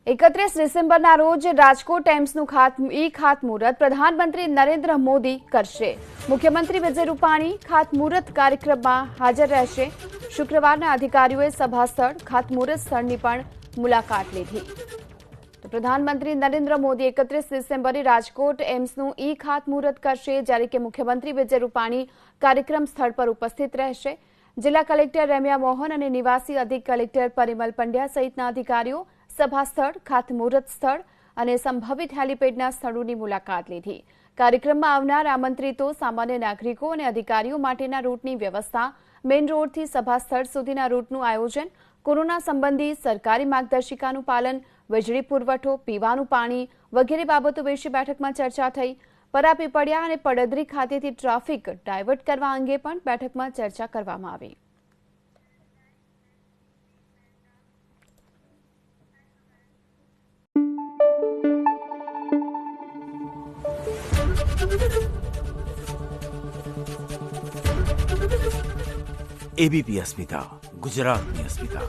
31 ડિસેમ્બરના રોજ રાજકોટ એમ્સનું ખાતમુહૂર્ત પ્રધાનમંત્રી નરેન્દ્ર મોદી કરશે। મુખ્યમંત્રી વિજય રૂપાણી ખાતમુહૂર્ત કાર્યક્રમમાં હાજર રહેશે। શુક્રવારના અધિકારીઓએ સભા સ્થળ ખાતમુહૂર્ત સ્થળની પણ મુલાકાત લીધી। તો પ્રધાનમંત્રી નરેન્દ્ર મોદી 31 ડિસેમ્બરે રાજકોટ એમ્સનું ખાતમુહૂર્ત કરશે, જ્યારે કે મુખ્યમંત્રી વિજય રૂપાણી કાર્યક્રમ સ્થળ પર ઉપસ્થિત રહેશે। જિલ્લા કલેક્ટર રેમ્યા મોહન અને નિવાસી અધિક કલેક્ટર પરિમલ પંડ્યા સહિતના અધિકારીઓ સભા સ્થળ, ખાતમુહૂર્ત સ્થળ અને સંભવિત હેલીપેડના સ્થળોની મુલાકાત લીધી। કાર્યક્રમમાં આવનાર આમંત્રિતો, સામાન્ય નાગરિકો અને અધિકારીઓ માટેના રૂટની વ્યવસ્થા, મેઇન રોડથી સભા સ્થળ સુધીના રૂટનું આયોજન, કોરોના સંબંધી સરકારી માર્ગદર્શિકાનું પાલન, વીજળી પુરવઠો, પીવાનું પાણી વગેરે બાબતો વિશે બેઠકમાં ચર્ચા થઈ। પરાપીપળિયા અને પડદરી ખાતેથી ટ્રાફિક ડાયવર્ટ કરવા અંગે પણ બેઠકમાં ચર્ચા કરવામાં આવી। एबीपी अस्मिता, गुजरातनी अस्मिता।